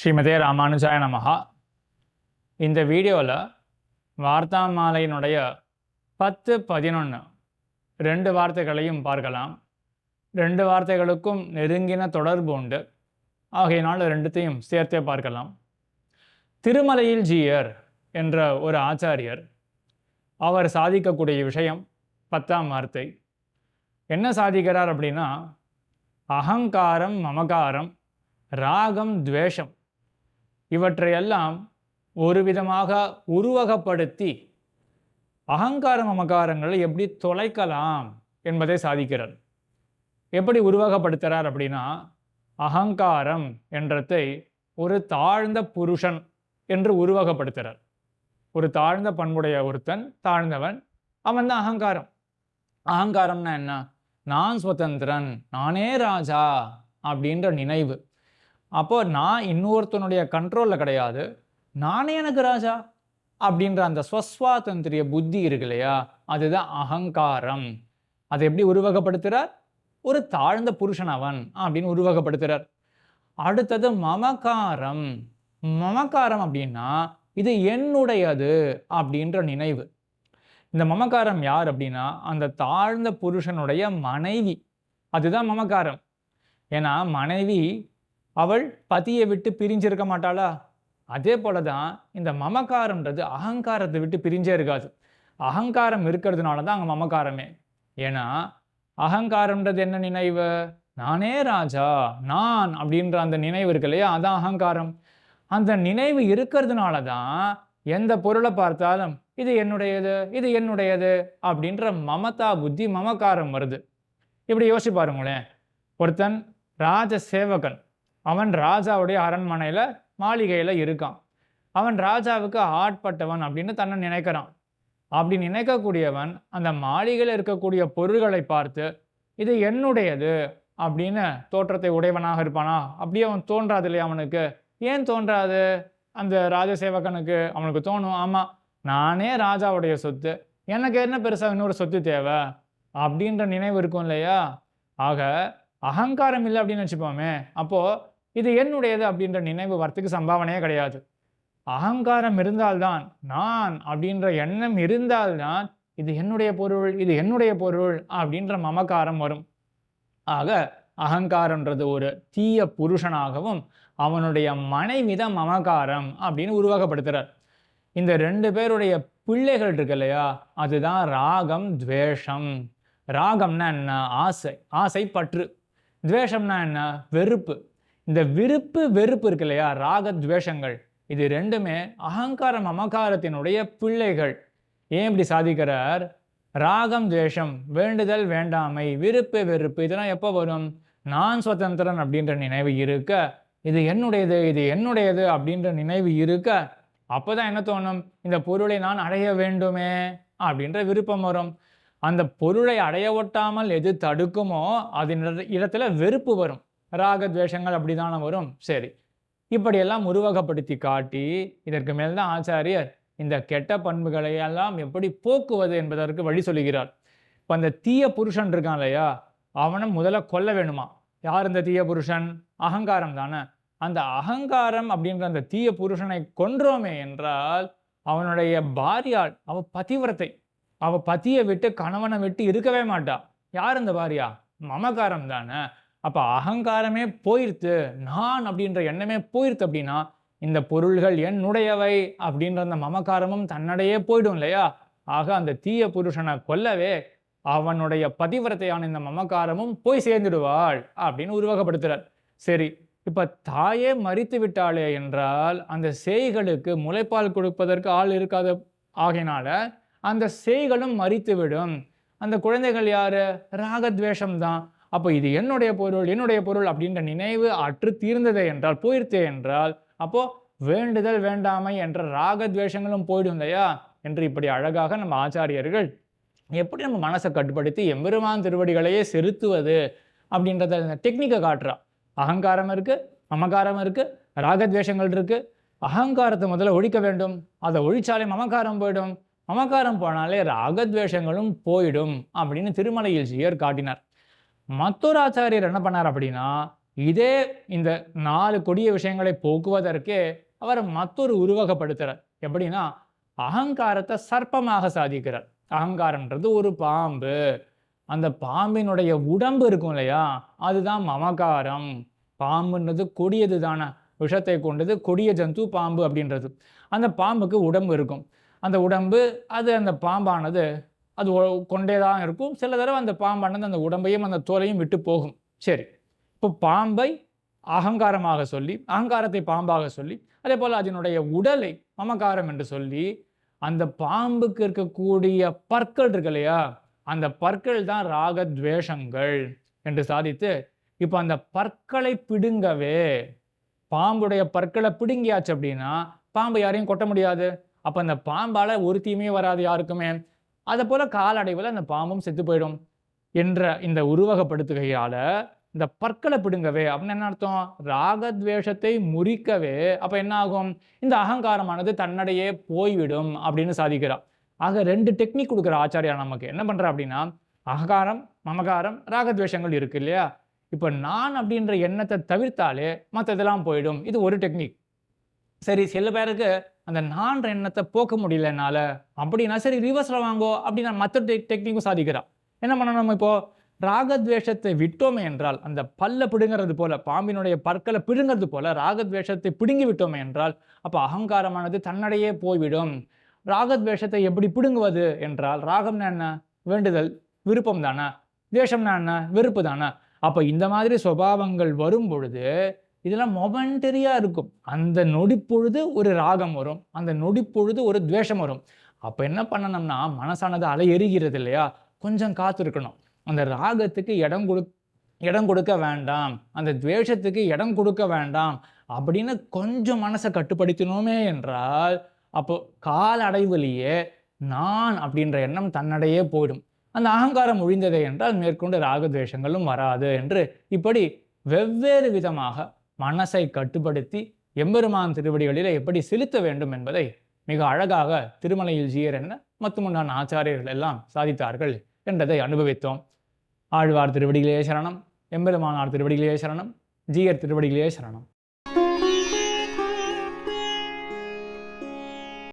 ஸ்ரீமதே ராமானுஜாய நமஹா. இந்த வீடியோவில் வார்த்தா மாலையினுடைய 10, 11 2 வார்த்தைகளையும் பார்க்கலாம். 2 வார்த்தைகளுக்கும் நெருங்கின தொடர்பு உண்டு. ஆகையினால் ரெண்டுத்தையும் சேர்த்தே பார்க்கலாம். திருமலையில் ஜீயர் என்ற ஒரு ஆச்சாரியர், அவர் சாதிக்கக்கூடிய விஷயம் 10ஆம் வார்த்தை. என்ன சாதிக்கிறார் அப்படின்னா, அகங்காரம், மமகாரம், ராகம், துவேஷம் இவற்றையெல்லாம் ஒரு விதமாக உருவகப்படுத்தி அகங்கார மமகாரங்களை எப்படி தொலைக்கலாம் என்பதை சாதிக்கிறார். எப்படி உருவகப்படுத்துகிறார் அப்படின்னா, அகங்காரம் என்றதை ஒரு தாழ்ந்த புருஷன் என்று உருவகப்படுத்துகிறார். ஒரு தாழ்ந்த பண்புடைய ஒருத்தன், தாழ்ந்தவன், அவன் தான் அகங்காரம். அகங்காரம்னா என்ன? நான் சுதந்திரன், நானே ராஜா அப்படின்ற நினைவு. அப்போ நான் இன்னொருத்தனுடைய கண்ட்ரோலில் கிடையாது, நானே எனக்கு ராஜா அப்படின்ற அந்த ஸ்வஸ்வாதந்திரிய புத்தி இருக்கு இல்லையா, அதுதான் அகங்காரம். அதை எப்படி உருவகப்படுத்துகிறார்? ஒரு தாழ்ந்த புருஷன் அவன் அப்படின்னு உருவகப்படுத்துகிறார். அடுத்தது மமகாரம். மமகாரம் அப்படின்னா இது என்னுடையது அப்படின்ற நினைவு. இந்த மமகாரம் யார் அப்படின்னா, அந்த தாழ்ந்த புருஷனுடைய மனைவி. அதுதான் மமகாரம். ஏன்னா மனைவி அவள் பதியை விட்டு பிரிஞ்சிருக்க மாட்டாளா? அதே போல தான் இந்த மமகாரம்ன்றது அகங்காரத்தை விட்டு பிரிஞ்சே இருக்காது. அகங்காரம் இருக்கிறதுனால தான் அங்கே மமகாரமே. ஏன்னா அகங்காரம்ன்றது என்ன நினைவு? நானே ராஜா, நான் அப்படின்ற அந்த நினைவு இருக்கு இல்லையா, அதான் அகங்காரம். அந்த நினைவு இருக்கிறதுனால தான் எந்த பொருளை பார்த்தாலும் இது என்னுடையது, இது என்னுடையது அப்படின்ற மமதா புத்தி, மமகாரம் வருது. இப்படி யோசிச்சு பாருங்களேன். ஒருத்தன் ராஜ சேவகன், அவன் ராஜாவுடைய அரண்மனையில், மாளிகையில் இருக்கான். அவன் ராஜாவுக்கு ஆட்பட்டவன் அப்படின்னு தன்னை நினைக்கிறான். அப்படி நினைக்கக்கூடியவன் அந்த மாளிகையில் இருக்கக்கூடிய பொருள்களை பார்த்து இது என்னுடையது அப்படின்னு தோற்றத்தை உடையவனாக இருப்பானா? அப்படியே அவன் தோன்றாது இல்லையா அவனுக்கு? ஏன் தோன்றாது? அந்த ராஜசேவகனுக்கு அவனுக்கு தோணும், ஆமாம் நானே ராஜாவுடைய சொத்து, எனக்கு என்ன பெருசாக இன்னொரு சொத்து தேவை அப்படின்ற நினைவு இருக்கும் இல்லையா? ஆக அகங்காரம் இல்லை அப்படின்னு வச்சுப்போமே, அப்போது இது என்னுடையது அப்படின்ற நினைவு வரத்துக்கு சம்பாவனையே கிடையாது. அகங்காரம் இருந்தால்தான், நான் அப்படின்ற எண்ணம் இருந்தால்தான் இது என்னுடைய பொருள், இது என்னுடைய பொருள் அப்படின்ற மமகாரம் வரும். ஆக அகங்காரம்ன்றது ஒரு தீய புருஷனாகவும் அவனுடைய மனைவி தான் மமகாரம் அப்படின்னு உருவகப்படுத்துறார். இந்த 2 பேருடைய பிள்ளைகள் இருக்கு இல்லையா, அதுதான் ராகம், துவேஷம். ராகம்னா என்ன? ஆசை, ஆசை பற்று. துவேஷம்னா என்ன? வெறுப்பு. இந்த விருப்பு வெறுப்பு இருக்கு இல்லையா, ராக துவேஷங்கள், இது ரெண்டுமே அகங்கார மமகாரத்தினுடைய பிள்ளைகள். ஏன் இப்படி சாதிக்கிறார்? ராகம், துவேஷம், வேண்டுதல், வேண்டாமை, விருப்பு வெறுப்பு, இதெல்லாம் எப்போ வரும்? நான் சுதந்திரன் அப்படின்ற நினைவு இருக்க, இது என்னுடையது, இது என்னுடையது அப்படின்ற நினைவு இருக்க, அப்போதான் என்ன தோணும்? இந்த பொருளை நான் அடைய வேண்டுமே அப்படின்ற விருப்பம் வரும். அந்த பொருளை அடைய ஒட்டாமல் எது தடுக்குமோ அதன் இடத்துல வெறுப்பு வரும். ராகத்வேஷங்கள் அப்படிதானே வரும். சரி, இப்படியெல்லாம் உருவகப்படுத்தி காட்டி இதற்கு மேல்தான் ஆச்சாரியர் இந்த கெட்ட பண்புகளை எல்லாம் எப்படி போக்குவது என்பதற்கு வழி சொல்லுகிறார். இப்போ அந்த தீய புருஷன் இருக்கான் இல்லையா, அவனை முதல்ல கொல்ல வேணுமா? யார் இந்த தீய புருஷன்? அகங்காரம் தானே. அந்த அகங்காரம் அப்படின்ற அந்த தீய புருஷனை கொன்றோமே என்றால் அவனுடைய பாரியாள், அவ பதிவிரத்தை, அவ பதியை விட்டு கணவனை விட்டு இருக்கவே மாட்டா. யார் இந்த பாரியா? மமகாரம் தானே. அப்ப அகங்காரமே போயிருத்து, நான் அப்படின்ற எண்ணமே போயிருத்து அப்படின்னா இந்த பொருள்கள் என்னுடையவை அப்படின்ற அந்த மமகாரமும் தன்னடையே போயிடும் இல்லையா? ஆக அந்த தீய புருஷனை கொல்லவே அவனுடைய பதிவிரத்தையான இந்த மமகாரமும் போய் சேர்ந்துடுவாள் அப்படின்னு உருவகப்படுத்துறார். சரி, இப்ப தாயே மரித்து விட்டாளே என்றால் அந்த சேய்களுக்கு முளைப்பால் கொடுப்பதற்கு ஆள் இருக்காத ஆகையினால அந்த சேய்களும் மரித்து விடும். அந்த குழந்தைகள் யாரு? ராகத்வேஷம் தான். அப்போ இது என்னுடைய பொருள், என்னுடைய பொருள் அப்படின்ற நினைவு அற்று தீர்ந்ததே என்றால், போயிருத்தே என்றால், அப்போ வேண்டுதல், வேண்டாமை என்ற ராகத்வேஷங்களும் போயிடும் இல்லையா என்று இப்படி அழகாக நம்ம ஆச்சாரியர்கள் எப்படி நம்ம மனசை கட்டுப்படுத்தி எம்பெருமான் திருவடிகளையே செலுத்துவது அப்படின்றத டெக்னிக்கை காட்டுறா. அகங்காரம் இருக்கு, மமகாரம் இருக்கு, ராகத்வேஷங்கள் இருக்கு. அகங்காரத்தை முதல்ல ஒழிக்க வேண்டும். அதை ஒழிச்சாலே மமகாரம் போயிடும், மமகாரம் போனாலே ராகத்வேஷங்களும் போயிடும் அப்படின்னு திருமலையில் ஜீயர் காட்டினார். மற்றொரு ஆச்சாரியர் என்ன பண்ணார் அப்படின்னா, இதே இந்த 4 கொடிய விஷயங்களை போக்குவதற்கே அவர் மற்றொரு உருவகப்படுத்துறார். எப்படின்னா, அகங்காரத்தை சர்ப்பமாக சாதிக்கிறார். அகங்காரம்ன்றது ஒரு பாம்பு. அந்த பாம்பினுடைய உடம்பு இருக்கும் இல்லையா? அதுதான் மமகாரம். பாம்புன்றது கொடியது தானே. விஷத்தை கொண்டது கொடிய ஜந்து பாம்பு அப்படின்றது. அந்த பாம்புக்கு உடம்பு இருக்கும். அந்த உடம்பு அந்த பாம்பானது அது கொண்டே தான் இருக்கும். சில தடவை அந்த பாம்பானது அந்த உடம்பையும் அந்த தோலையும் விட்டு போகும். சரி. இப்போ பாம்பை அகங்காரமாக சொல்லி, அகங்காரத்தை பாம்பாக சொல்லி, அதேபோல அதனுடைய உடலை மமகாரம் என்று சொல்லி, அந்த பாம்புக்கு இருக்கக்கூடிய பற்கள் இருக்கு இல்லையா? அந்த பற்கள் தான் ராக துவேஷங்கள் என்று சாதித்து, இப்ப அந்த பற்களை பிடுங்கவே பாம்புடைய பற்களை பிடுங்கியாச்சு அப்படின்னா, பாம்பு யாரையும் கொட்ட முடியாது. அப்ப அந்த பாம்பால ஒரு தீமையும் வராது யாருக்குமே. அதேபோல காலடைவுல அந்த பாம்பும் செத்து போயிடும் என்ற இந்த உருவகப்படுத்துகையால, இந்த பற்கள பிடுங்கவே அப்படின்னு என்ன அர்த்தம்? ராகத்வேஷத்தை முறிக்கவே அப்ப என்ன ஆகும்? இந்த அகங்காரமானது தன்னடையே போய்விடும் அப்படின்னு சாதிக்கிறார். ஆக 2 டெக்னிக் குடுக்குற ஆச்சாரியா நமக்கு. என்ன பண்றார் அப்படின்னா, அகங்காரம், மமகாரம், ராகத்வேஷங்கள் இருக்கு இல்லையா? இப்ப நான் அப்படின்ற எண்ணத்த தவிர்த்தாலே மத்ததெல்லாம் போயிடும். இது ஒரு டெக்னிக். சரி சில பேருக்கு அந்த நான்ற எண்ணத்த போக்க முடியல என்னால. அப்படின்னா சரி ரிவர்ஸ்ல வாங்கோ அப்படின்னு மத்த டெக்னிக்கும் சாதிக்கிறா. என்ன பண்ணணும் நம்ம இப்போ? ராகத்வேஷத்தை விட்டோமே என்றால், அந்த பல்ல பிடுங்கிறது போல, பாம்பினுடைய பற்கள பிடுங்கிறது போல ராகத்வேஷத்தை பிடுங்கி விட்டோமே என்றால், அப்ப அகங்காரமானது தன்னடையே போய்விடும். ராகத்வேஷத்தை எப்படி பிடுங்குவது என்றால், ராகம்னா என்ன? வேண்டுதல், விருப்பம் தானே. துவேஷம்னா என்ன? வெறுப்பு தானே. அப்ப இந்த மாதிரி சுபாவங்கள் வரும் பொழுது, இதெல்லாம் மொமெண்டரியா இருக்கும். அந்த நொடிப்பொழுது ஒரு ராகம் வரும். அந்த நொடிப்பொழுது ஒரு துவேஷம் வரும். அப்ப என்ன பண்ணணும்னா, மனசானது அலை எறிகிறது இல்லையா? கொஞ்சம் காத்திருக்கணும். அந்த ராகத்துக்கு இடம் கொடுக்க வேண்டாம். அந்த துவேஷத்துக்கு இடம் கொடுக்க வேண்டாம். அப்படின்னு கொஞ்சம் மனச கட்டுப்படுத்தினோமே என்றால், அப்போ கால அடைவிலேயே நான் அப்படின்ற எண்ணம் தன்னடையே போயிடும். அந்த அகங்காரம் ஒழிந்ததே என்றால் மேற்கொண்டு ராகத்வேஷங்களும் வராது என்று இப்படி வெவ்வேறு விதமாக மனசை கட்டுப்படுத்தி எம்பெருமான் திருவடிகளிலே எப்படி செலுத்த வேண்டும் என்பதை மிக அழகாக திருமலையில் ஜீயர் என்ன மற்றும் உண்டான ஆச்சாரியர்கள் எல்லாம் சாதித்தார்கள் என்றதை அனுபவித்தோம். ஆழ்வார் திருவடிகளே சரணம், எம்பெருமானார் திருவடிகளே சரணம், ஜீயர் திருவடிகளே சரணம்.